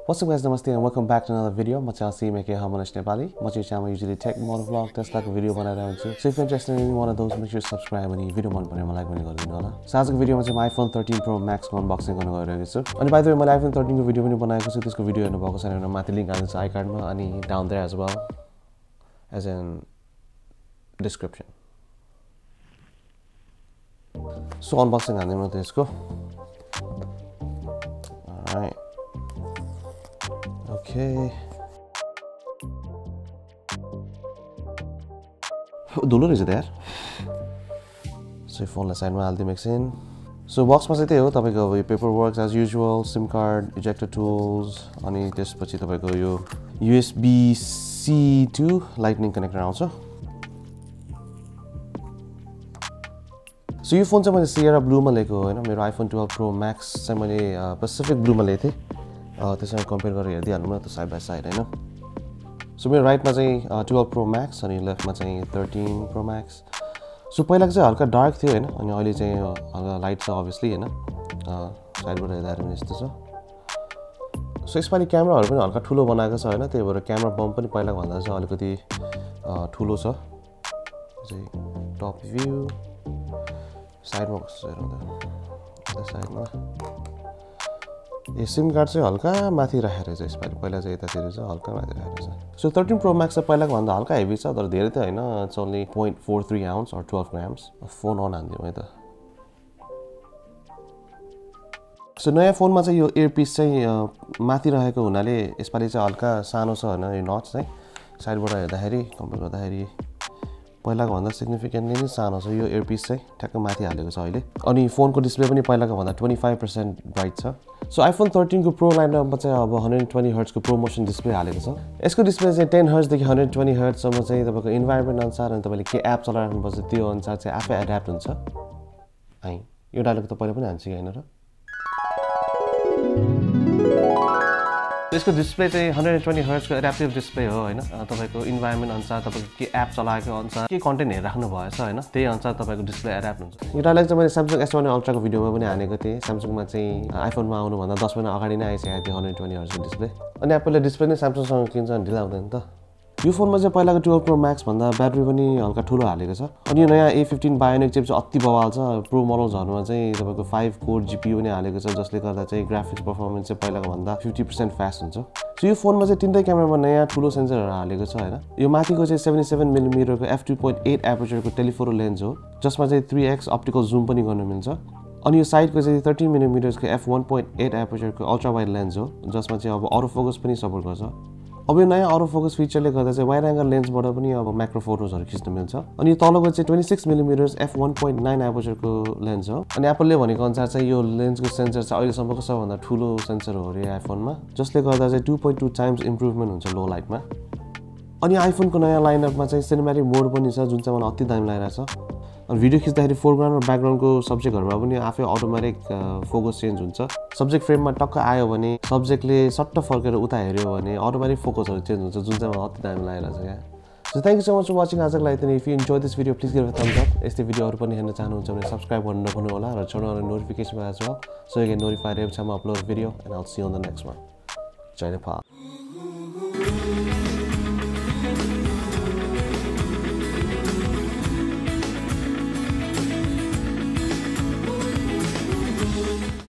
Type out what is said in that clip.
What's up guys, namaste and welcome back to another video. म चाहिँ अस्सी मेके हमनश नेपाली म चाहिँ च्यानलमा usually tech motovlog Teslaको भिडियो बनाएर आउँछु. So if you're interested in any one of those, make sure to subscribe अनि भिडियो मन परेमा लाइक पनि गरिदिनु होला. So आजको भिडियोमा चाहिँ म iPhone 13 Pro Max को अनबक्सिङ गर्न गइरहेको छु. अनि by the way मैले iPhone 13 को भिडियो पनि बनाएको छु. त्यसको भिडियो हेर्नु भएको छैन भने माथि लिंक हाल्छु आई कार्डमा अनि down there as well as in description. So unboxing हाल्ने म त्यसको. Alright. Okay. धुलो रहेछ त यार. So फोनलाई साइडमा हाल्दिम एकछिन. So बक्समा चाहिँ त्यही हो तपाईको अब paper works as usual, SIM card, ejector tools अनि त्यसपछि तपाईको यो USB-C to लाइटनिङ कनेक्टर आउँछ. So यो फोन चाहिँ मैले सिएरा ब्लूमा लिएको हो हैन. मेरो iPhone 12 Pro Max चाहिँ मैले पेसिफिक ब्लूमा लिएको थिएँ. त्यससँग कम्पेयर गरेर हेर्दिहाल्नु न त साइड बाइ साइड हैन. सो मेरो राइटमा चाहिँ 12 Pro Max अनि लेफ्टमा चाहिँ 13 Pro Max. सो पहिलाको चाहिँ हल्का डार्क थियो हैन अनि अहिले चाहिँ हल्का लाइट छ obviously हैन. साइडबाट हेर्दा पनि यस्तो छ. सो यसपालि क्यामेराहरु पनि हल्का ठुलो बनाएको छ हैन. त्यही भएर क्यामेरा बम्प पनि पहिलाको भन्दा चाहिँ अलिकति ठुलो छ. चाहिँ टप भ्यू साइडमा कस्तो छ हेर्नु त. साइडमा यो सिम कार्ड चाहिँ हल्का माथि राखेर चाहिँ यसपालि पहिला चाहिँ यतातिर चाहिँ हल्का माथि राखेर छ. सो 13 Pro Max चाहिँ पहिलाको भन्दा हल्का हेभी छ तर धेरै त हैन. It's only 0.43 ounce or 12 grams. Phone on हान्दिम है त. सो नयाँ फोनमा चाहिँ यो इयरपिस चाहिँ माथि रहेको हुनाले यसपालि चाहिँ हल्का सानो छ हैन यो नच चाहिँ. साइडबाट हेर्दाखेरि कम्पेयर गर्दाखेरि पहिलाको भन्दा सिग्निफिकेन्टली नै सानो छ. यो इयरपिस चाहिँ ठ्याक्क माथि हालेको छ अहिले. अनि फोनको डिस्प्ले पनि पहिलाको भन्दा 25% ब्राइट छ. सो iPhone 13 को प्रो लाइनअपमा चाहिँ अब 120 हर्ट्ज को प्रोमोसन डिस्प्ले हालेको छ. यसको डिस्प्ले चाहिँ 10 हर्ट्ज देखि 120 हर्ट्ज सम्म चाहिँ तपाईको इन्भाइरोमेन्ट अनुसार अनि तपाईले के एप चलाइराख्नुपर्छ त्यो अनुसार चाहिँ आफै एड्याप्ट हुन्छ. है यो डायलग त पहिला पनि हान्छु हैन र. यसको डिस्प्ले चाहिँ 120 हर्ट्ज को एड्याप्टिभ डिस्प्ले हो हैन. तपाईको इन्भाइरोमेन्ट अनुसार तपाईको के एप चलाएको अनुसार के कन्टेन्ट हेरिराख्नु भएछ हैन त्यही अनुसार तपाईको डिस्प्ले एड्याप्ट हुन्छ. यो डायलग चाहिँ मैले Samsung S21 Ultra को भिडियोमा पनि हानेको थिएँ. Samsungमा चाहिँ आइफोनमा आउनु भन्दा 10 महिना अगाडि नै आइसकेको थियो 120 हर्ट्ज को डिस्प्ले. अनि एप्पलले डिस्प्ले नै Samsungसँग किन्छ भने ढिला हुँदैन त. यो फोनमा चाहिँ पहिलाको 12 Pro Max भन्दा ब्याट्री पनि हल्का ठुलो हालेको छ. अनि यो नयाँ A15 बायोनिक चिप चाहिँ अति बवाल छ. प्रो मोडल्सहरुमा चाहिँ तपाईको 5 कोर GPU नै हालेको छ जसले गर्दा चाहिँ ग्राफिक्स परफर्मेन्स चाहिँ पहिलाको भन्दा 50% फास्ट हुन्छ. सो यो फोनमा चाहिँ तीनटै क्यामेरामा नयाँ ठुलो सेन्सरहरु हालेको छ हैन. यो माथिको चाहिँ 77 mm को f2.8 एपर्चर को टेलिफोटो लेन्स हो जसमा चाहिँ 3x अप्टिकल जुम पनि गर्न मिल्छ. अनि यो साइडको चाहिँ 13 mm को f1.8 एपर्चर को अल्ट्रा वाइड लेन्स हो जसमा चाहिँ अब अटो फोकस पनि सपोर्ट गर्छ. अब यो नयाँ अटो फोकस फिचरले गर्दा चाहिँ वाइड एंगल लेन्सबाट पनि अब माइक्रो फोटोजहरु खिच्न मिल्छ. अनि तलको चाहिँ 26 mm f1.9 एपर्चर को लेन्स हो. अनि एप्पलले भनेको अनुसार चाहिँ यो लेन्सको सेन्सर चाहिँ अहिलेसम्मको सबभन्दा ठुलो सेन्सर हो रे आइफोनमा जसले गर्दा चाहिँ 2.2 टाइम्स इम्प्रुभमेन्ट हुन्छ लो लाइटमा. अनि आइफोनको नयाँ लाइनअपमा चाहिँ सिनेम्याटिक मोड पनि छ जुन चाहिँ मलाई अति दामी लागिरहेछ. अनि भिडियो खिच्दाखेरि फोरग्राउन्ड र ब्याकग्राउन्डको सब्जेक्टहरुमा पनि आफै अटोमेटिक फोकस चेन्ज हुन्छ. सब्जेक्ट फ्रेममा टक्क आयो भने सब्जेक्टले सट्ट फर्केर उता हेर्यो भने अटोमेटिक फोकसहरु चेन्ज हुन्छ जुन चाहिँ मलाई अति दामी लागिरहेछ क्या. So thank you so much for watching आजको लागि त. If you enjoyed this video please give it a thumbs up. यस्तै भिडियोहरु पनि हेर्न चाहनुहुन्छ भने सब्स्क्राइब गर्न नभुल्नु होला र छेउमा आउने notification as well so you get notified every time I upload a video and I'll see you on the next one. Jai Nepal.